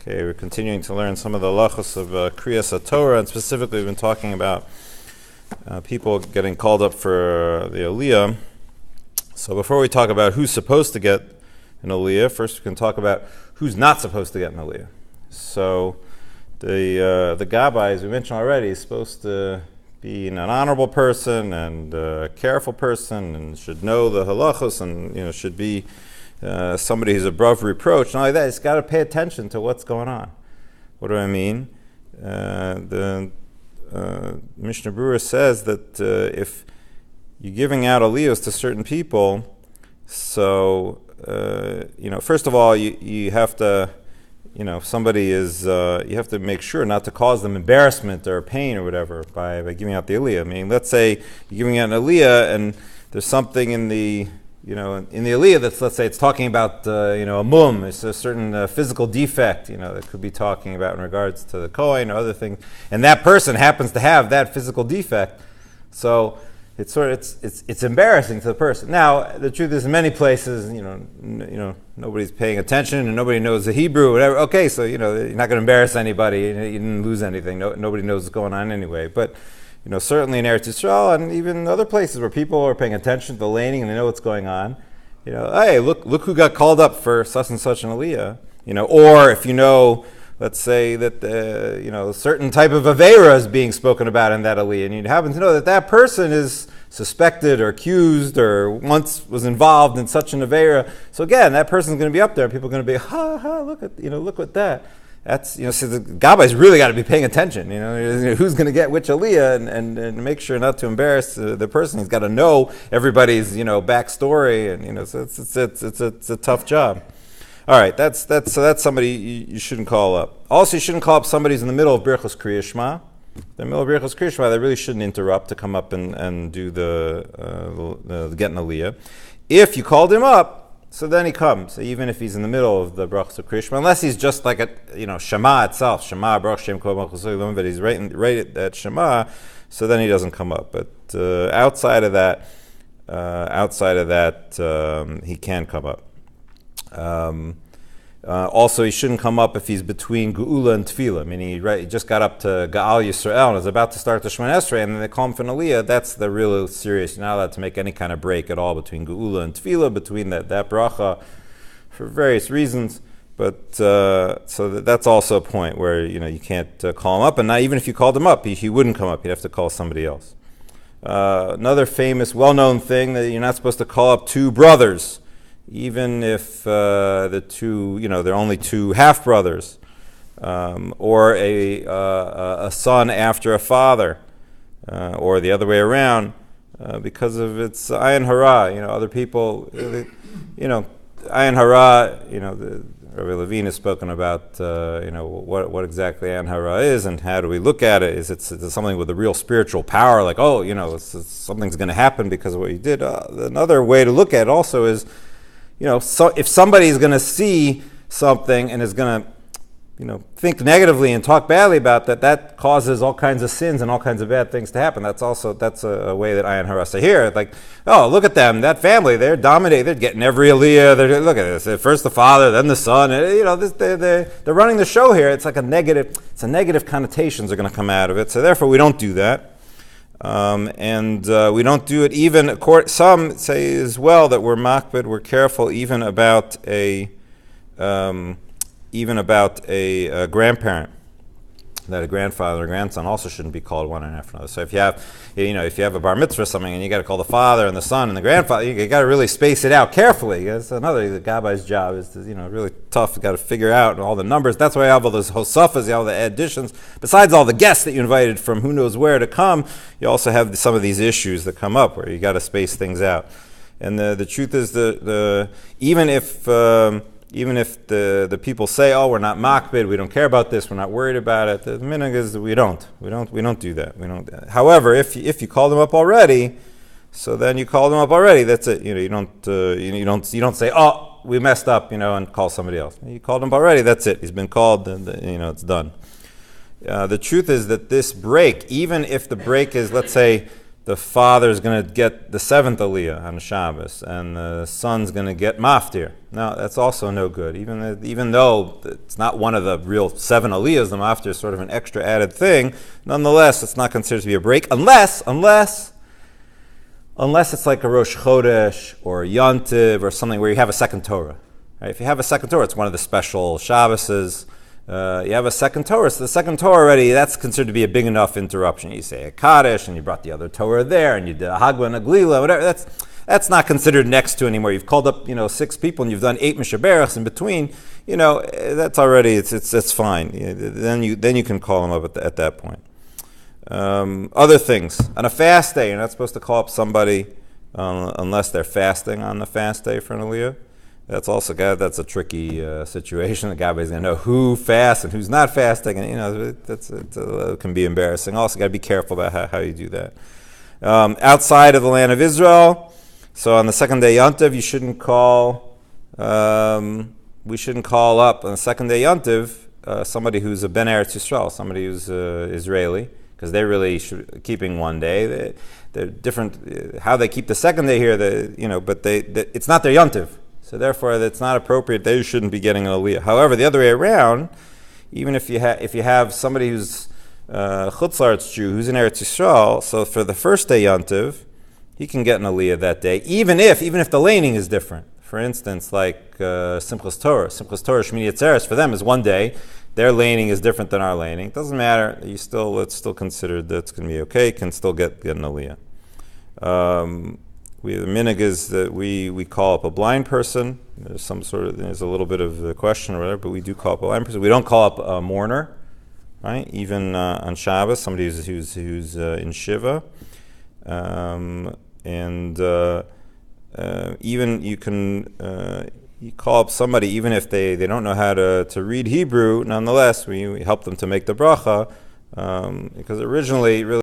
Okay, we're continuing to learn some of the halachos of Kriyas HaTorah, and specifically we've been talking about people getting called up for the Aliyah. So before we talk about who's supposed to get an Aliyah, first we can talk about who's not supposed to get an Aliyah. So the Gabbai, as we mentioned already, is supposed to be an honorable person and a careful person and should know the halachos and should be somebody who's above reproach. Not only that, he's got to pay attention to what's going on. What do I mean? The Mishnah Berurah says that if you're giving out aliyos to certain people, so first of all, you have to, if somebody is, you have to make sure not to cause them embarrassment or pain or whatever by giving out the aliyah. I mean, let's say you're giving out an aliyah and there's something in the in the Aliyah that's, let's say, it's talking about, a mum, it's a certain physical defect, that could be talking about in regards to the Kohen or other things, and that person happens to have that physical defect. So it's it's embarrassing to the person. Now, the truth is, in many places, nobody's paying attention and nobody knows the Hebrew or whatever. Okay, so, you're not going to embarrass anybody, you didn't lose anything, nobody knows what's going on anyway. But certainly in Eretz Yisrael and even other places where people are paying attention to the laning and they know what's going on. Hey, look who got called up for such and such an aliyah. Or if let's say that a certain type of aveira is being spoken about in that aliyah, and you happen to know that person is suspected or accused or once was involved in such an aveira. So again, that person's going to be up there. People are going to be, look at that. That's so the Gabbai's really got to be paying attention. Who's going to get which aliyah, and make sure not to embarrass the person. He's got to know everybody's backstory, and so it's a tough job. All right, that's somebody you shouldn't call up. Also, you shouldn't call up somebody who's in the middle of Birchos Kriya Shema. In the middle of Birchos Kriya Shema, they really shouldn't interrupt to come up and do the get an aliyah. If you called him up, so then he comes, even if he's in the middle of the Brachos of Kriya Shema, unless he's just like Shema itself, Shema, Baruch Shem Kol Malchus Olam, but he's right at Shema, so then he doesn't come up. But outside of that, he can come up. Also, he shouldn't come up if he's between Geula and Tefillah, meaning he just got up to Gaal Yisrael and is about to start the Shemona Esrei, and then they call him for an Aliyah. That's the real serious. You're not allowed to make any kind of break at all between Geula and Tefillah, between that bracha, for various reasons. But so that's also a point where you can't call him up, and not even if you called him up, he wouldn't come up. You'd have to call somebody else. Another famous, well-known thing that you're not supposed to call up two brothers, even if the two, they're only two half-brothers, or a son after a father, or the other way around, because of its ayin hara. Other people, ayin hara, Rabbi Levine has spoken about, what exactly ayin hara is and how do we look at it. Is it something with a real spiritual power, like, something's going to happen because of what you did? Another way to look at it also is, so if somebody is going to see something and is going to, think negatively and talk badly about that causes all kinds of sins and all kinds of bad things to happen. That's a way that ayin hara. So here, like, oh, look at them, that family, they're dominating, they're getting every aliyah. Look at this, first the father, then the son. They're running the show here. It's like a negative connotations are going to come out of it. So therefore, we don't do that. And we don't do it even, some say as well that we're makbid, we're careful even about a grandparent, that a grandfather or grandson also shouldn't be called one after another. So if you have a bar mitzvah or something and you got to call the father and the son and the grandfather, you got to really space it out carefully. That's the Gabbai's job is to, really tough. You got to figure out all the numbers. That's why you have all those hosafas, all the additions. Besides all the guests that you invited from who knows where to come, you also have some of these issues that come up where you got to space things out. And the truth is even if the people say, oh, we're not makbid, we don't care about this, we're not worried about it, the minhag is that we don't do that. However, if you call them up already, so then you call them up already. That's it. You don't say, oh, we messed up, and call somebody else. You called him already. That's it. He's been called, and it's done. The truth is that this break, even if the break is, let's say, the father's going to get the 7th Aliyah on Shabbos, and the son's going to get Maftir. Now, that's also no good. Even though it's not one of the real 7 Aliyahs, the Maftir is sort of an extra added thing, nonetheless, it's not considered to be a break, unless it's like a Rosh Chodesh or a Yontiv or something where you have a second Torah. Right? If you have a second Torah, it's one of the special Shabboses. You have a second Torah, so the second Torah already, that's considered to be a big enough interruption. You say a Kaddish, and you brought the other Torah there, and you did a Hagla and a Glila, whatever. That's not considered next to anymore. You've called up 6 people, and you've done 8 Mishaberachs in between. That's already it's fine. Then you can call them up at that point. Other things on a fast day, you're not supposed to call up somebody unless they're fasting on the fast day for an Aliyah. That's a tricky situation. The guy's going to know who fasts and who's not fasting, and it can be embarrassing. Also, got to be careful about how you do that. Outside of the land of Israel, so on the second day Yontiv, you shouldn't call. We shouldn't call up on the second day Yontiv somebody who's a Ben Eretz Yisrael, somebody who's Israeli, because they're really keeping one day. They're different. How they keep the second day here, but it's not their Yontiv. So therefore, it's not appropriate. They shouldn't be getting an aliyah. However, the other way around, even if you have somebody who's Chutz La'aretz Jew who's in Eretz Yisrael, so for the first day Yontiv, he can get an aliyah that day, even if the laning is different. For instance, like Simchas Torah, Shmini Atzeres, for them is one day. Their laning is different than our laning. It doesn't matter. It's still considered that it's going to be okay. You can still get an aliyah. The minig is that we call up a blind person. There's a little bit of a question or whatever, but we do call up a blind person. We don't call up a mourner, right? Even on Shabbos, somebody who's in Shiva, even you can you call up somebody even if they don't know how to read Hebrew. Nonetheless, we help them to make the bracha because originally really.